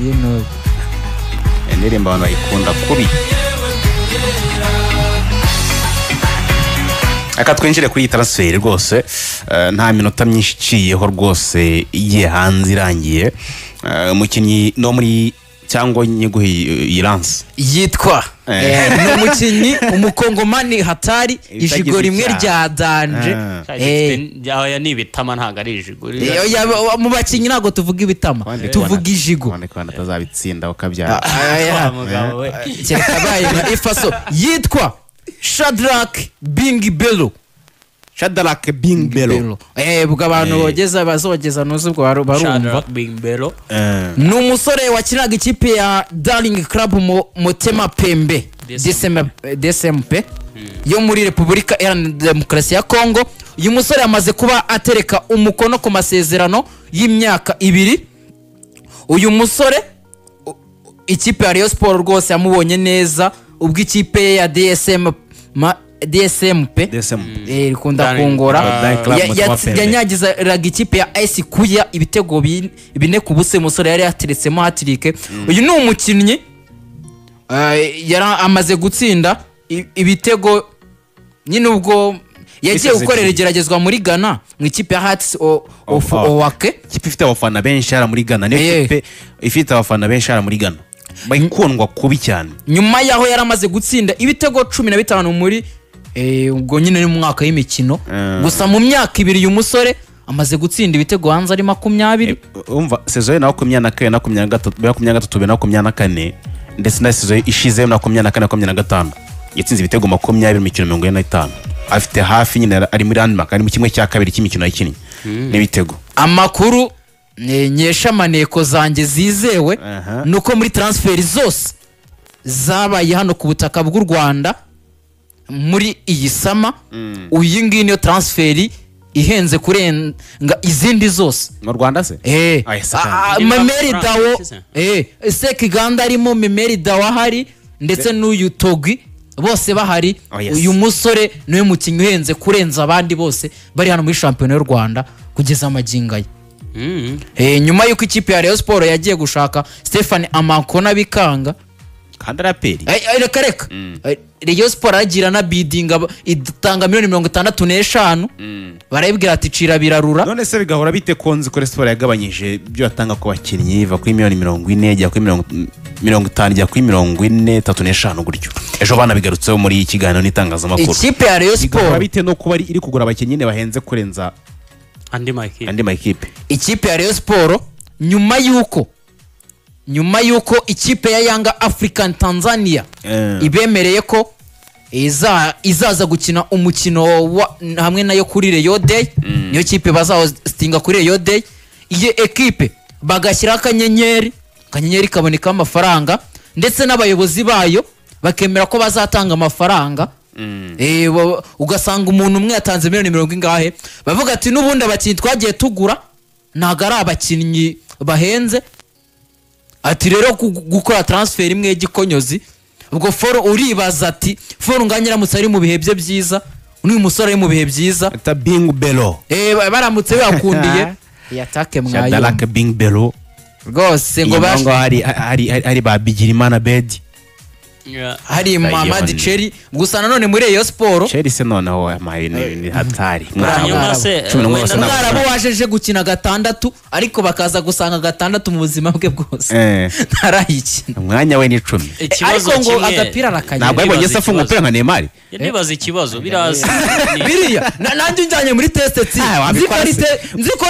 ibintu indirimbo abantu bayikunda kubi. Aka twinjire kuri transfer rwose nta minota myinshi iciyeho rwose igiye hanze irangiye. Umukinnyi no muri cyangwa nyiguhe Iranse yitwa n'umukinnyi umukongomani hatari ijigo rimwe rya danje aya ni ibitama ntago ari ijigo mu bakinnyi ntago tuvuga ibitama tuvuga ijigo kwanda tazabitsinda ukabyara cyekabaye nka ifaso yitwa Shadrack Bingbelo. Shadrack Bingbelo bwa abantu bogeza bazogeza nuzo bwo barumva Bingbelo ni umusore wakinaga ikipe ya Darling Club Motema Pembe DSMP yo muri Repubulika Iharanira Demokarasi ya Kongo. Uyu musore amaze kuba atereka umukono ku masezerano y'imyaka 2. Uyu musore ikipe ya Rayon Sport rwose yamubonye neza ubwo ikipe ya DSMP rikunda kungora yanyagizaraga ikipe ya AS Kuya ibitego 4 ku busa. Umusore yari yateretsemo hat-trick. Uyu ni umukinnyi yari amaze gutsinda ibitego nyine ubwo yagiye gukorera igeragezwa muri Ghana mu ikipe ya Hearts of Oak. Ikipe ifite abafana benshi ara muri Ghana, niyo ikipe ifite abafana benshi ara muri Ghana bayikundwa kubi cyane. Nyuma yaho yari amaze gutsinda ibitego 15 muri ubwo nyine mu mwaka y'imikino. Gusa mu myaka 2 uyu musore amaze gutsinda ibitego hanze ari 20. Umva saison ya 2023 2024 ndetse na saison ishize na 2024 yatsinze ibitego 20 mu mikino 45. Afite hafi nyine ari muri Landmark ari mu kimwe cya kabiri cy'imikino yakinnye n'ibitego. Amakuru nyesha maneko zanjye zizewe nuko muri transfer zose zabaye hano ku butaka bw'u Rwanda muri iyi sama uyu ngiyi niyo transfer ihenze kurenga izindi zose mu Rwanda se. Memeri Dawo Sekiganda arimo Memeri Dawo hari ndetse n'uyu Togwi bose bahari. Uyu musore niwe mukinnyi uhenze kurenza abandi bose bari hano muri shampiyona y'u Rwanda kugeza amagingaye. Nyuma yuko ikipe ya Rayon Sport yagiye gushaka Stefan Amankona bikanga kandaraperi reka Rayon Sport agira na bidding itanga $65 barayibwira ati cira birarura. None se bigahora bite konzi ko Sport yagabanyije byo atanga ku bakinnyi va kuri $40 jya kuri 50 jya kuri 43 gutyo. Ejo bana bigarutseho muri ikiganiro n'itangazamakuru. Ikipe ya Rayon Sport bite no kuba iri kugura abakinnyi ne bahenze kurenza andi makipe. Ikipe ya Rayon Sport nyuma yuko ikipe ya Yanga African Tanzania ibemereye ko izaza gukina umukino hamwe nayo kuri Rayon Day, niyo kipe bazastinga kuri Rayon Day. Iyo ekipe bagashyira akanyenyeri kaboneka amafaranga ndetse n'abayobozi bayo bakemera ko bazatanga amafaranga. Ugasanga umuntu umwe yatanze $100 ingahe bavuga ati n'ubundi abakinnyi twagiye tugura ntago ari abakinnyi bahenze ati rero gukora transfer imwe y'igikonyozi. Ubwo Foro uribaza ati Foro nganyiramutse ari mu bihe bye byiza n'uyu musore ari mu bihe byiza ta Bingbelo baramutse bakundiye yatake mwayo Shadrack Bingbelo rwose ngo hari ba Bigirimana Bedi hari Mamadi Cherry. Gusa nanone muri Rayon Sport Cherry se noneho ni hatari mwarabu wajeje gukina 6 ariko bakaza gusanga 6 mu buzima bwe bwose ntarayikina umwanya we ni 10 ariko ngo agapira arakanye ntabwo yabonye se afunga umupira nka Neymar. Nibaza ikibazo biraza biriya nanjye njyanye muri test nziko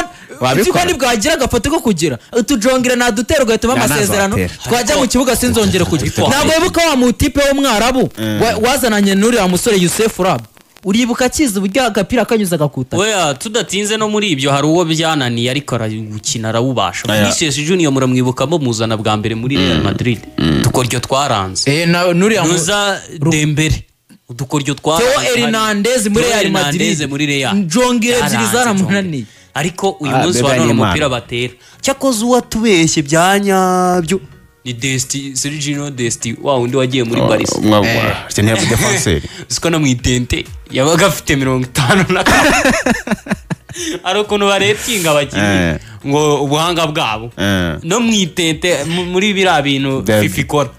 nibwagira agafoto ko kugira utujongera nadutera ugahitamo amasezerano twajya mu kibuga sinzongere kujya. Ntabwo wibuka wa mutipe w'umwarabu wazananye n'uriya musore Youssef Rab uribuka kiza uburyo agapira kanyuza gakuta. Oya tudatinze no muri ibyo hari uwo byananiye ariko aragukina arawubasha. Vinicius Junior muramwibukamo muzana bwa mbere muri Real Madrid tukoryo twaranze n'uriya Nuza Dembele udukoryo twaranze Theo Hernandez muri Real Madrid njongere ebyiri zaramunaniye ariko uyu munsi wa none umupira batera cyakoze uwatubeshye byanyabyo ni Desti Sergio Desti wa undi wagiye muri Paris cyane ya defenseur siko namwitente yabaga afite 50 ariko no baretinga abakinnyi ngo ubuhanga bwabo no mwitete muri biriya bintu FIFA ikora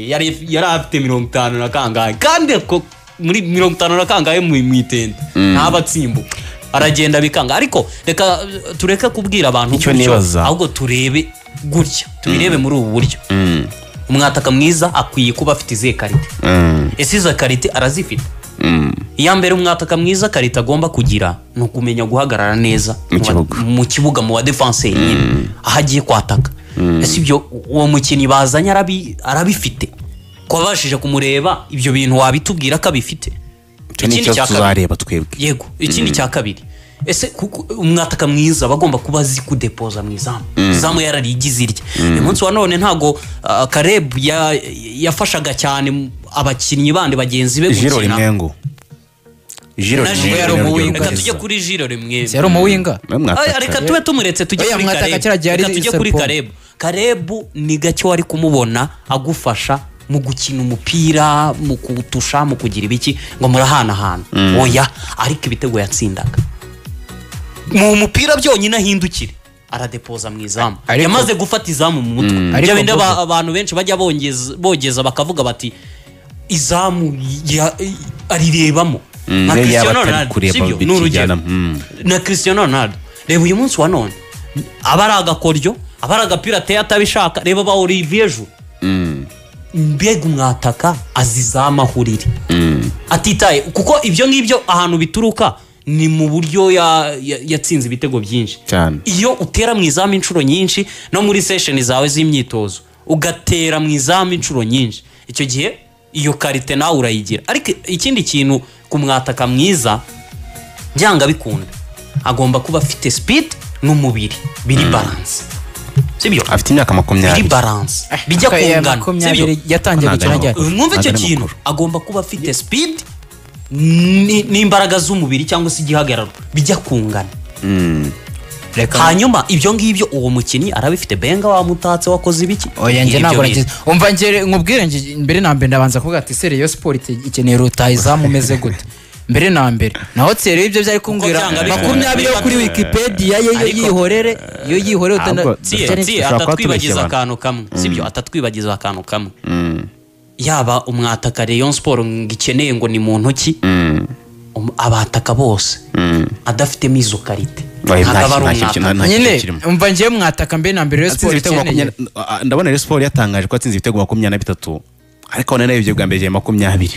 yari afite 50 na kangahe kandi ko muri 50 na kangahe mwitete ntabatsimbuka aragenda bikanga ariko reka tureke kubwira abantu ahubwo turebe gutya tubirebe muri ubu buryo umwataka mwiza akwiye kuba afite izihe karite ese izo karite arazifite iya mbere umwataka mwiza karite agomba kugira ni ukumenya guhagarara neza mu kibuga mu wa defense nyine aho agiye kwataka ese ibyo uwo mukinnyi bazanye arabifite ko abashije kumureba ibyo bintu wabitubwira ko abifite ikindi cya tuzareba twebwe yego ikindi cya kabiri ese umwataka mwiza bagomba kuba azi kudepoza mu izamu yararigize irye uyu munsi wa none ntago Caleb yafashaga cyane abakinnyi bandi bagenzi be gukina Jiro reka tujye kuri Jiro rimwe yari umuwinga reka tube tumuretse tujye kuri Caleb reka tujye kuri Caleb ni gake wari kumubona agufasha mu gukina umupira mu kutusha mu kugira ibiki ngo murahanahana oya ariko ibitego yatsindaga mu mupira byonyine ahindukire aradepoza mu izamu yamaze gufata izamu mu mutwe ibyo bindi abantu benshi bajya bogeza bakavuga bati izamu arirebamo na Cristiano Ronaldo na Cristiano Ronaldo reba uyu munsi wa none aba ari agakoryo aba ari agapira ateye atabishaka reba ba Olivier Giroud mbega umwataka azizama ahurire atitaye kuko ibyo ngibyo ahantu bituruka ni mu buryo yatsinze ibitego byinshi iyo utera mu izamu inshuro nyinshi no muri session zawe z'imyitozo ugatera mu izamu inshuro nyinshi icyo gihe iyo karite nawe urayigira ariko ikindi kintu ku mwataka mwiza byanga bikunda agomba kuba afite speed n'umubiri biri balance sibyo afite imyaka 20 biri balance bijya kungana sibyo yatangiye gukina ryari mwumve icyo kintu agomba kuba afite speed n'imbaraga z'umubiri cyangwa se igihagararo bijya kungana hanyuma ibyo ngibyo uwo mukinnyi arabifite benga wamutatse wakoze ibiki oya nge ntabwo nagize umva ngere nkubwire nge mbere na mbere ndabanza kuvuga ati Seriyo Sport ikeneye rutayizamu umeze gute mbere na mbere naho tsere ibyo byari kumbwira 20 yo kuri Wikipedia yihorere yo yihorere atatwibagiza akantu kamwe sibyo atatwibagiza akantu kamwe yaba umwataka Rayon Sport ngikeneye ngo ni mu ntoki abataka bose adafite mizo karite nyine umva ngiye mwataka mbere na mbere Rayon Sport ndabona Rayon Sport yatangaje ko atsinze ibitego 23 ariko none ibyo bwa mbere 20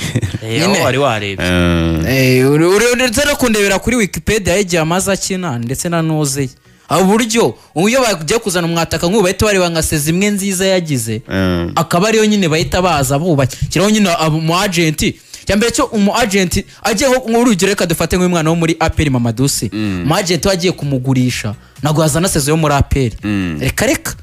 nyine wari warebye uretse no kundebera kuri Wikipedia yagiye amaza akina ndetse na noze aburyo uyo bajya kuzana umwataka nk'ubu bahita bari bangaseza imwe nziza yagize akaba ariyo nyine bahita baza bubakiraho nyine mu agent cyambere cyo umu agent agiye nk'urugero reka dufate nk'umwana wo muri APR Mamadusi mu agent wagiye kumugurisha nago yazana sezo yo muri APR reka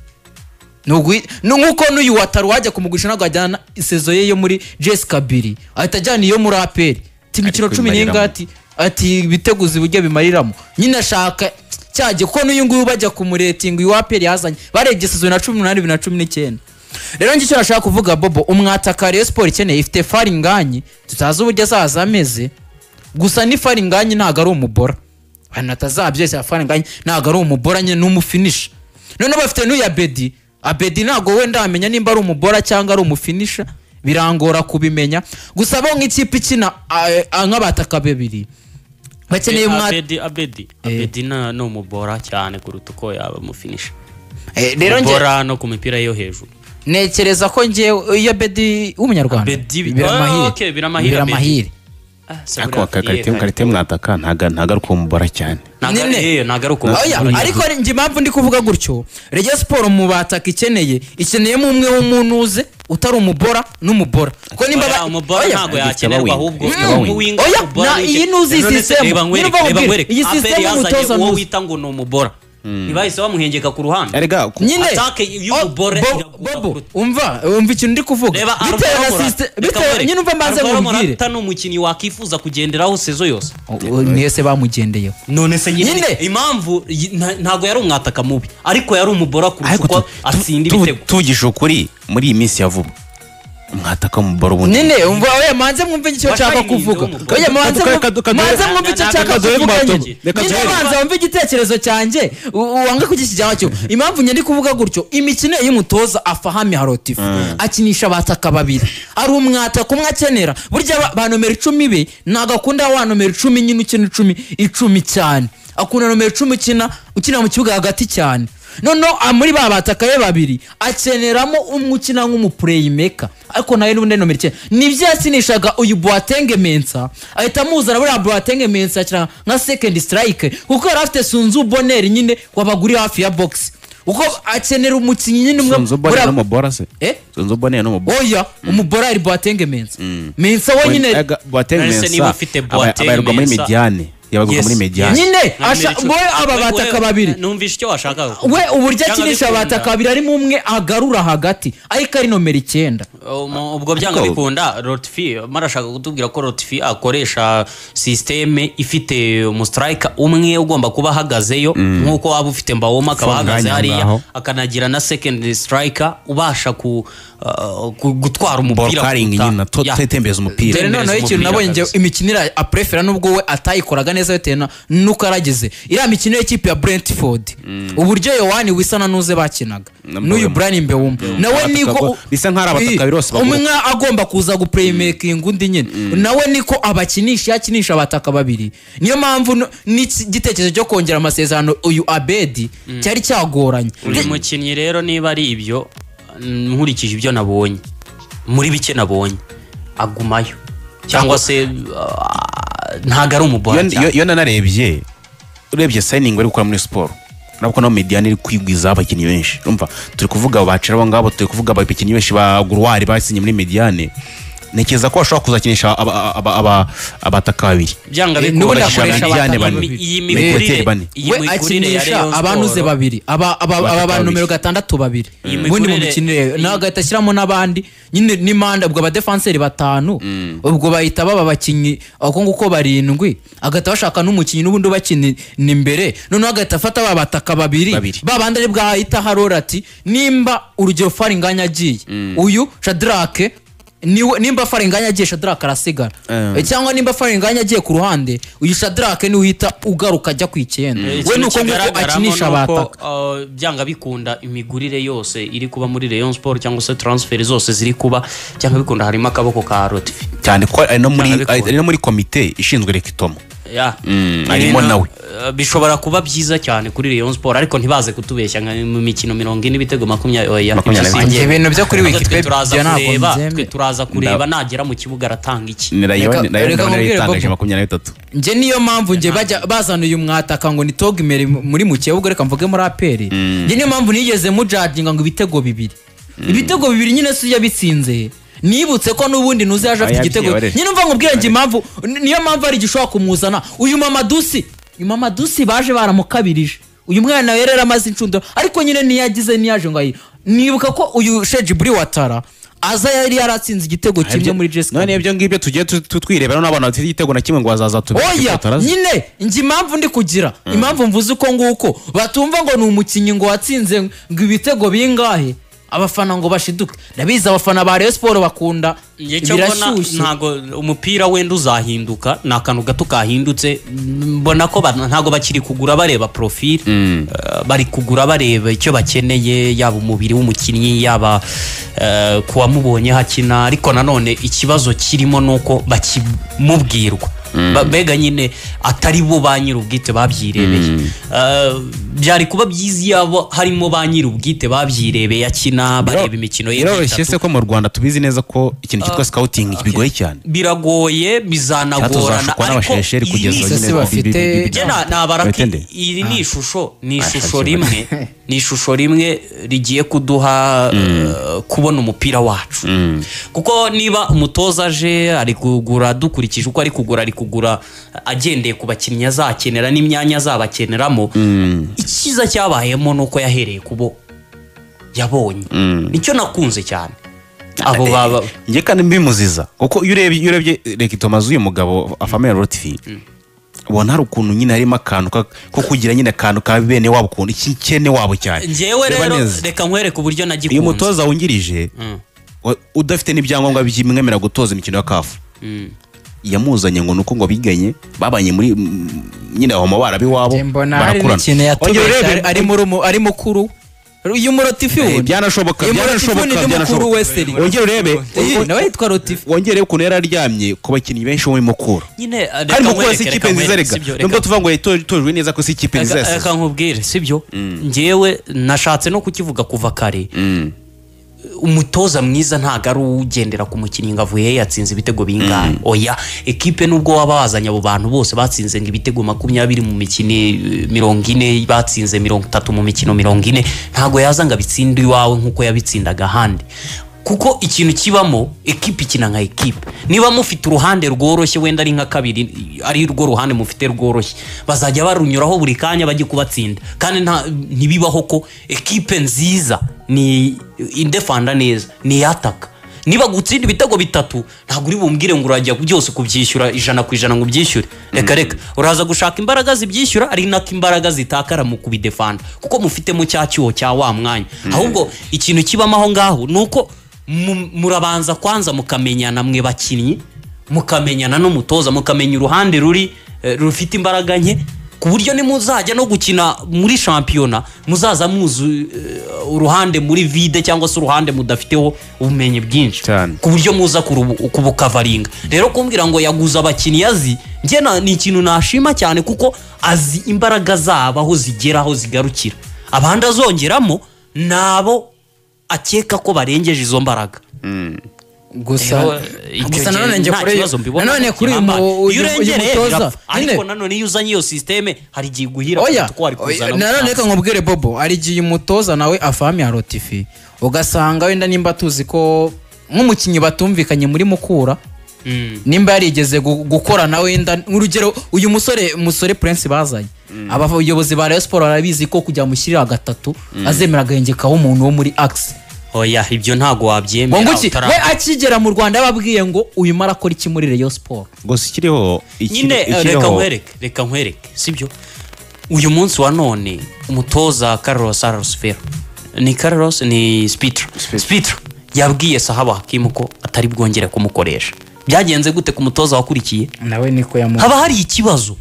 nuko n'uyu wataru wajya kumugurisha nago ajyana sezo ye yo muri JS Kabiri ahita ajyana iyo muri APR timikino 10 ati biteguzi buryo bimariramo nyine ashaka cyaje kuko n'uyu nguyu bajya kumuretinga uyu APR yazanye barebye sezo na 18 na 19 rero ngicyo nashaka kuvuga Bobo umwataka Rayon Sport ikeneye ifite Faringanyi tutazi uburyo azaza ameze gusa ni Faringanyi ntago ari umubora banatazabyese Faringanyi ntago ari umubora nyine n'umufinisha none bafite n'uya Abedi ntago wenda amenya nimba ari umubora cyangwa ari umufinisha birangora kubimenya gusa bo nk'ikipe ikina nk'abataka babiri bakeneye Abedi no mubora cyane kuruta uko yaba umufinisha rero mubora no ku mipira yo hejuru nekereza ko ngiye iyo Abedi w'umunyarwanda biramahire ako karite mwataka ntago kumubora cyane ntago kumubora ariko ngi impamvu ndi kuvuga gutyo Rayon Sport mu bataka ikeneyemo umwe w'umunuze utari umubora n'umubora ko nimba umubora ntago yakenerwa ahubwo oya iyi nuzi system iyi system umutoza wo wita ngo no umubora ntibahise bamuhengeka ku ruhande nyine atake y'umubore umva ikintu ndi kuvuga bitewe nyine umva mbanze nkubwire atano umukinnyi wakifuza kugenderaho sezo yose nese bamugendeyeho none se nyine impamvu ntago yari umwataka mubi ariko yari umubora kuko atsinda ibitego tugisha ukuri muri iyi minsi ya vuba umwataka mu baro bundi nene umva oya manze mwumve icyo nshaka kuvuga oya manze mwumve icyo nshaka kuvuga nene manze mwumve igitekerezo cyanjye wanga kugishyiraho cyo impamvu nyandi kuvuga gutyo imikino y'umutoza afahami harotifu akinisha abataka babiri ari umwataka umwe akenera burya ba nomero 10 be nagakunda wa nomero 10 nyine ukina 10 cyane akunda nomero 10 ukina mu kibuga hagati cyane nono muri babataka ye babiri akeneramo umukina nk'umuplaymaker ariko nayo n'ubundi nomero 9 nivyo yasinishaga uyu Boateng Mensa ahita muzana buri Boateng Mensa akina nka second striker kuko yari afite Sunzu Bonner nyine wabaguri hafi ya box uko akenera umukinyi nyine umwe Sunzu Bonner no mubora se Sunzu Bonner no mubora oya umubora ari Boateng Mensa Mensa we nyine Boateng Mensa abayirwa muri Mediane yabaguka muri Mediane nyine boy aba bataka babiri numvisha icyo washaka we uburyo akinisha abataka babiri ari umwe agarura hagati ariko ari nomero 9 ubwo byanga bikunda Lotfi marashaka kutubwira ko Lotfi akoresha systeme ifite umustriker umwe ugomba kuba hagazeyo nkuko waba ufite Mbawoma akaba hagaze hariya akanagira na second striker ubasha gutwara umupira nyina tetembeza umupira rero noneho ikintu nabonye nge imikinira aprefera nubwo we atayikoraga neza yotena nuko arageze iriya mikino y'ikipe ya Brentford uburyo Yohani Wisana nuze bakinaga n'uyu Brian Mbewumba nawe niko bisa nk'ara abataka birose umwe agomba kuza guplaymaking undi nyine nawe niko yakinisha abataka babiri niyo mpamvu n'igitekerezo cyo kongera amasezerano uyu Abedi cyari cyagoranye uyu mukinnyi rero niba ari ibyo nkurikije ibyo nabonye muri bike nabonye agumayo cyangwa se ntago ari umubonye yo nanarebye urebye signing bari gukora muri sport nabwo no Mediane iri kwigwiza abakinnyi benshi urumva turi kuvuga bacira abo ngabo turi kuvuga abakinnyi benshi ba Gurwari basinye muri Mediane nekeza ko bashobora kuzakinisha abataka babiri byanga n'ubundi akoresha iyi mikurire akinisha abanuze babiri aba numero 6 babiri ubundi mu mikinire nagahita ashyiramo n'abandi nyine n'imanda ubwo abadefenseri 5 ubwo bahita baba bakinyi ako nguko 7 agahita bashaka n'umukinyi n'ubundi bakini imbere noneho agahita afata babataka babiri babandi ari bwahita harora ati nimba urugero Faringanya agiye uyu Shadrake nimba Faringanya agiye Shadrake arasigara cyangwa nimba Faringanya agiye ku ruhande uyu Shadrake ni uhita ugaruka ajya ku 9 we nuko nguko akinisha abataka byanga bikunda imigurire yose iri kuba muri Rayon Sport cyangwa se transfer zose ziri kuba cyangwa bikunda harimo akaboko ka Lotfi cyane ko ari no muri komite ishinzwe rekitomo arimo nawe bishobora kuba byiza cyane kuri Rayon Sport ariko ntibaze kutubeshya mu mikino 40 ibitego 20 ibintu byo kuri Wikipedia turaza kureba nagera mu kibuga aratanga iki yatangaje 23 nje niyo mpamvu nje bazana uyu mwataka ngo nitogimere muri mu kibuga reka mvuge muri APR nje niyo mpamvu nigeze mu judginga ngo ibitego bibiri nyine se yabitsinze nibutse ko nubundi nuze yaje afite igitego nyine umva ngubwire nje impamvu niyo mpamvu ari gishobora kumuzana uyu Mamadusi baje baramukabirije uyu mwana yerera amazi incundo ariko nyine niyagize niyaje ngo nibuka ko uyu Sheji Buri Watara aza yari yaratsinze igitego kimwe muri Jessica none ibyo ngibyo tugiye tutwirebera n'abana bafite igitego na kimwe ngo bazaza oya nyine nje impamvu ndi kugira impamvu mvuze uko nguko batumva ngo ni umukinyi ngo watsinze ngo ibitego bingahe abafana ngo bashiduke ndabiza abafana ba Rayon Sport bakunda birashyushye ntago umupira wenda uzahinduka nakanu gato kahindutse mbona ko ntago bakiri kugura bareba profil bari kugura bareba icyo bakeneye yaba umubiri w'umukinnyi yaba kuwa mubonye hakina ariko nanone ikibazo kirimo nuko bakimubwirwa bega nyine atari bo ba nyir'ubwite babyirebeye byari kuba byiza yabo harimo ba nyir'ubwite babyirebeye akina bareba imikino ye biroroshye se ko mu Rwanda tubizi neza ko ikintu cyitwa scouting bigoye cyane biragoye bizanagorana ariko se bafite iri ni ishusho rimwe rigiye kuduha kubona umupira wacu kuko niba umutoza aje ari kugura dukurikije uko ari kugura agendeye ku bakinnyi azakenera n'imyanya azabakeneramo ikiza cyabayemo nuko yahereye kubo yabonye nicyo nakunze cyane abo baba nge kandi mbimuziza kuko iyo urebye Rekitomo uyu mugabo afamera Lotfi ubona hari ukuntu nyine harimo akantu ko kugira nyine akantu ka bene wabo ukuntu ikene wabo cyane ngewe rero reka nkwereke uburyo nagikunze uyu mutoza wungirije udafite n'ibyangombwa byimwemera gutoza imikino ya kafu yamuzanye ngo nuko ngo biganye babanye muri nyine aho mabara biwabo barakurana ari mukuru uyu murotifi wundi byanashoboka wongere urebe nawe yitwa rotifi wongere ukuntu yari aryamye ku bakinnyi benshi bo muri Mukura hari Mukura si ikipe nziza rega nubwo tuvuga ngo yatojwe neza ko si ikipe nziza reka nkubwire sibyo njyewe nashatse no kukivuga kuva kare umutoza mwiza ntago ari ugendera ku mukinnyi ngo avuye yatsinze ibitego bingahe oya ekipe nubwo waba wazanye abo bantu bose batsinze ngo ibitego 20 mu mikino 40 batsinze 30 mu mikino 40 ntago yazanga bitsinda iwawe nkuko yabitsindaga handi kuko ikintu kibamo ekipe ikina nka ekipe niba mufite uruhande rworoshye wenda ari nka kabiri ari rwo ruhande mufite rworoshye bazajya barunyuraho buri kanya bajye kubatsinda kandi ntibibaho ko ekipe nziza ni indefanda neza ni yataka niba gutsinda ibitego 3 ntabwo uri bumbwire ngo urajya byose kubyishyura 100% ngo byishyure reka uraza gushaka imbaraga zibyishyura ari nako imbaraga zitakara mu kubidefanda kuko mufite mu cyacyuho cya wa mwanya ahubwo ikintu kibamo aho ngaho nuko murabanza kwanza mukamenyana mwe bakinnyi mukamenyana n'umutoza mukamenya uruhande rufite imbaraga nke ku buryo nimuzajya no gukina muri shampiyona muzaza muzu uruhande muri vide cyangwa se uruhande mudafiteho ubumenyi bwinshi ku buryo muza kubukavaringa rero kumbwira ngo yaguza abakinnyi azi njye ni ikintu nashima cyane kuko azi imbaraga zabo aho zigera aho zigarukira abandi azongeramo nabo akeka ko barengeje izo mbaraga gusa nanone kuri uyu mutoza ariko nanone iyo uzanye iyo systeme hari igihe guhira twari kuzana nanone reka nkubwire Bobo ari igihe umutoza nawe afahami ya rotifi ugasanga wenda nimba tuzi ko nk'umukinnyi batumvikanye muri Mukura nimba yarigeze gukora nawe wenda urugero uyu musore Prince bazanye abayobozi ba Rayon Sport barabizi ko kujya mushyirira gatatu azemera agahengekaho umuntu wo muri Axe oya ibyo ntago wabyemera we akigera mu Rwanda yababwiye ngo uyu mara akora iki muri Rayon Sport gusa ikiriho nyine reka nkwereke sibyo uyu munsi wa none umutoza Carlos Arosfera ni Spitra yabwiye Sahaba Hakim ko atari bwongere kumukoresha byagenze gute ku mutoza wakurikiye nawe niko yamuha haba hari ikibazo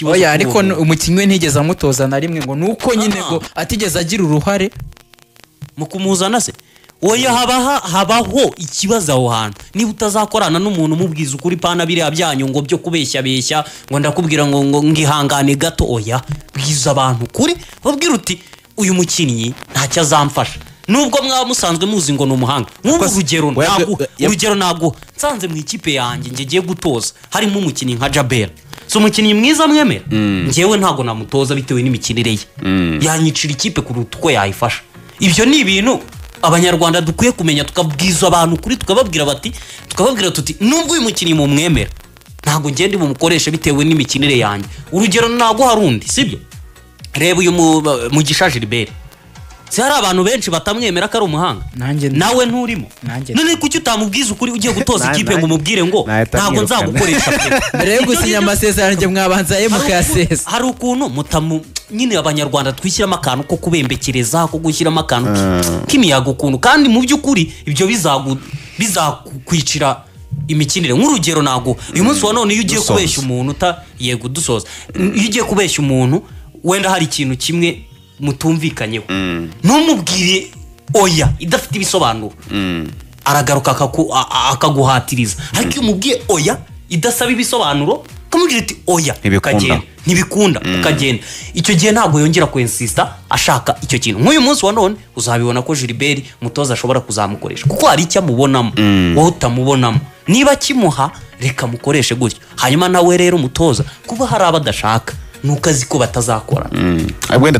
oya ariko umukinnyi we ntigeze amutoza na rimwe ngo nuko nyine ngo atigeze agira uruhare mu kumuzana se oya habaho ikibazo aho hantu niba utazakorana n'umuntu umubwiza ukuri pana biriya byanyu ngo byo kubeshya ngo ndakubwira ngo ngihangane gato oya bwiza abantu kuri babwira uti uyu mukinnyi ntacyo azamfasha nubwo mwaba musanzwe muzi ngo n'umuhanga nk'ubu urugero nago nsanze mu ikipe yanjye ngiye gutoza harimo umukinnyi nka Jabel so umukinnyi mwiza mwemera ngewe ntago namutoza bitewe n'imikinire ye yanyicira ikipe kuruta uko yayifasha ibyo ni ibintu abanyarwanda dukwiye kumenya tukabwiza abantu kuri tukababwira tuti nubwo uyu mukinnyi mu mwemera ntago ngende bumukoresha bitewe n'imikinire yanjye urugero nago harundi sibyo reba uyu Mugisha Gilbert si hari abantu benshi batamwemera ko ari umuhanga nawe nturimo none kuki utamubwiza ukuri ugiye gutoza ikipe ngo umubwire ngo ntabwo nzagukoresha mbere yo gusinya amasezerano njye mwabanza mukayasesa hari ukuntu nyine abanyarwanda twishyiramo akantu ko kubembekereza ko gushyiramo akantu k'imiyaga ukuntu kandi mu by'ukuri ibyo bizakwicira imikinire nk'urugero nago uyu munsi wa none iyo ugiye kubeshya umuntu yego dusoza iyo ugiye kubeshya umuntu wenda hari ikintu kimwe mutumvikanyeho ntumubwire oya idafite ibisobanuro aragaruka akaguhatiriza ariko iyo umubwiye oya idasaba ibisobanuro ukamubwira ati oya ntibikunda ukagenda icyo gihe ntabwo yongera kwensista ashaka icyo kintu nk'uyu munsi wa none uzabibona ko Gilbert mutoza ashobora kuzamukoresha kuko hari icyo amubonamo wowe utamubonamo niba kimuha reka mukoreshe gutyo hanyuma nawe rero umutoza kuba hari abadashaka nuko azi ko batazakora wenda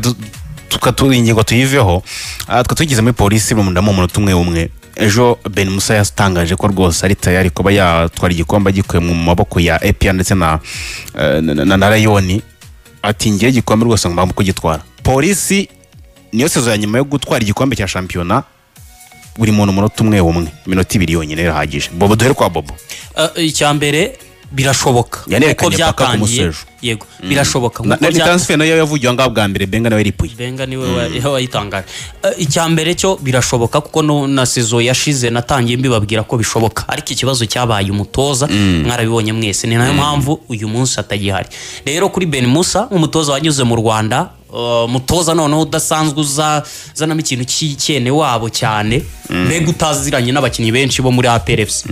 tukaturingingo tuyiveho twatugeze muri polisi mu munota umwe ejo Ben Musa yatangaje ko rwose ari tayari kuba yatwara igikombe gikuye mu maboko ya APR ndetse na Rayoni ati ngiye igikombe rwose ngomba kugitwara polisi niyo sezo ya nyuma yo gutwara igikombe cya shampiyona buri muntu munota umwe minota 2 yonyine irahagije Bobo duhere kwa Bobo icyambere birashoboka uko byatangiye yego birashoboka nkuko transfer nayo yavugiye ngaho bwa mbere Benga nawe ripuye Benga niwe wayitangaje icyambere cyo birashoboka kuko no na saison yashize natangiye mbibabwira ko bishoboka ariko ikibazo cyabaye umutoza mwarabibonye mwese ni nayo mpamvu uyu munsi atagihari rero kuri Ben Musa umutoza wanyuze mu Rwanda mutoza noneho udasanzwe uzanamo ikintu cy'ikene wabo cyane mbega utaziranye n'abakinnyi benshi bo muri APRFC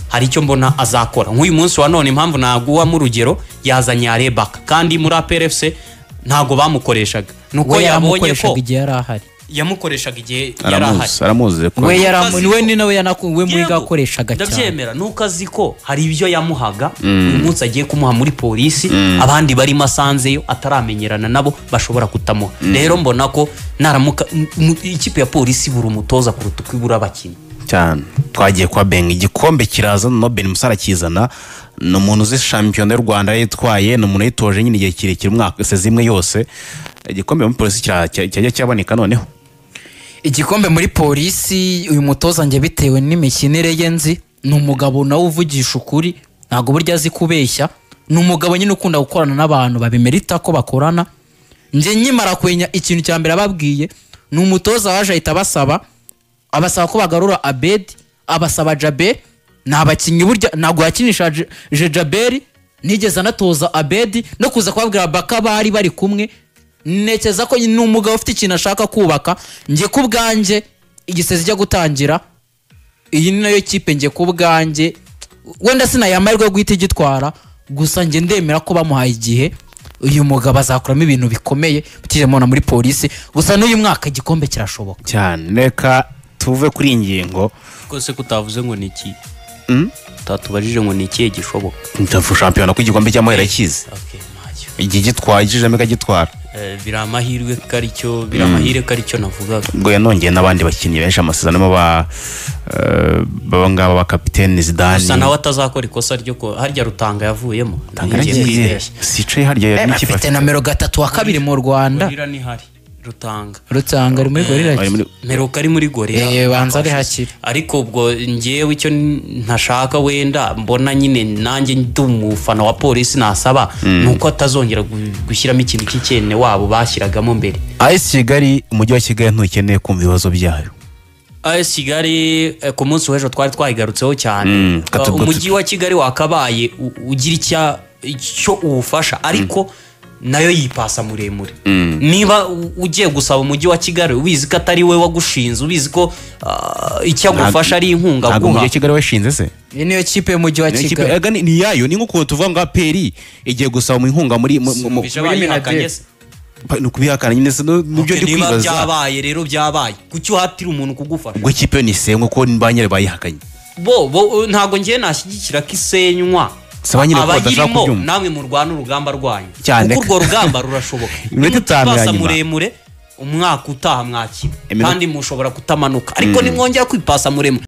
hari icyo mbona azakora nk'uyu munsi wa none impamvu naguha mu rugero yazanye Arebaka kandi muri APRFC ntago bamukoreshaga nuko yabonye ko yamukoreshaga igihe yarahari aramuzi ko we ni nawe yanakuwe muri gakoreshaga cyane ndabyemera nuko azi ko hari ibyo yamuhaga uyu munsi agiye kumuha muri polisi abandi bari masanzeyo ataramenyerana nabo bashobora kutamuha rero mbona ko naramuka ikipe ya polisi buri umutoza kuruta kwibura abakinnyi cyane twagiye kwa Benga igikombe kiraza no Ben Musara kizana no muntu uzi champion y'u Rwanda yitwaye no muntu yitoje nyine igihe kirekire umwaka se zimwe yose igikombe muri polisi cyajya cyaboneka noneho igikombe muri polisi uyu mutoza nge bitewe n'imikinire ye nzi ni umugabo nawe uvugisha ukuri ntago burya azi kubeshya ni umugabo nyine ukunda gukorana n'abantu babimerita ko bakorana nge nyimara kwenya ikintu cya mbere ababwiye ni umutoza waje ahita abasaba ko bagarura Abed abasaba Jaber ni abakinnyi burya ntago yakinisha Jaberi nigeze anatoza Abed no kuza kubabwira Baka bari kumwe nekeza ko ni umugabo ufite ikintu ashaka kubaka nge ku bwanjye igisezi cyo gutangira iyi ni nayo kipe nge ku bwanjye wenda sinayamahirwe guhita igitwara gusa nge ndemera ko bamuhaye igihe uyu mugabo azakuramo ibintu bikomeye bitijemona muri polisi gusa n'uyu mwaka igikombe kirashoboka cyane reka tuve kuri ingingo kose kutavuze ngo ni iki tatubajije ngo ni ikihe gishoboka ndafu champion ko igikombe cy'amahera kize igihe gitwaye ijambo gitwara biramahirwe karicyo navugaga ngo yanongeye n'abandi bakinnyi benshi amasezerano baba ngaba ba kapiteni Zidane gusa nawe atazakora ikosa ryo ko harya Rutanga yavuyemo sicaye harya n'ikipe afite numero 3 wa kabiri mu Rwanda ni hari Rutanga ari muri Gorilla Meruka ari muri Gorilla banza ari hakiri ariko ubwo ngewe icyo ntashaka wenda mbona nyine nanjye ndumufana wa polisi nasaba nuko atazongera gushyiramo ikintu cy'ikene wabo bashyiragamo mbere AS Kigali umujyi wa Kigali ntukeneye kumva ibibazo byayo AS Kigali ku munsi w'ejo twari twayigarutseho cyane umujyi wa Kigali wakabaye ugira icyo uwufasha ariko nayo yipasa muremure niba ugiye gusaba umujyi wa Kigali ubizi ko atari we wagushinze ubizi ko icyagufasha ari inkunga guha umujyi wa Kigali washinze se niyo kipe y'umujyi wa Kigali ni yayo ni nkuko tuvuga ngo APR igiye gusaba mu inkunga muri nukubihakana nyine nibyo ndi kwibaza byabaye rero byabaye kucyo hatira umuntu kugufasha ngo kipe ni senywe ko banyere bayihakanye bo ntago ngiye nashyigikira ko isenywa abagirimo namwe mu Rwanda urugamba rwanyu kuko urwo rugamba rurashoboka pasa muremure umwaka utaha mwakira kandi mushobora kutamanuka ariko nimwongera kwipasa muremure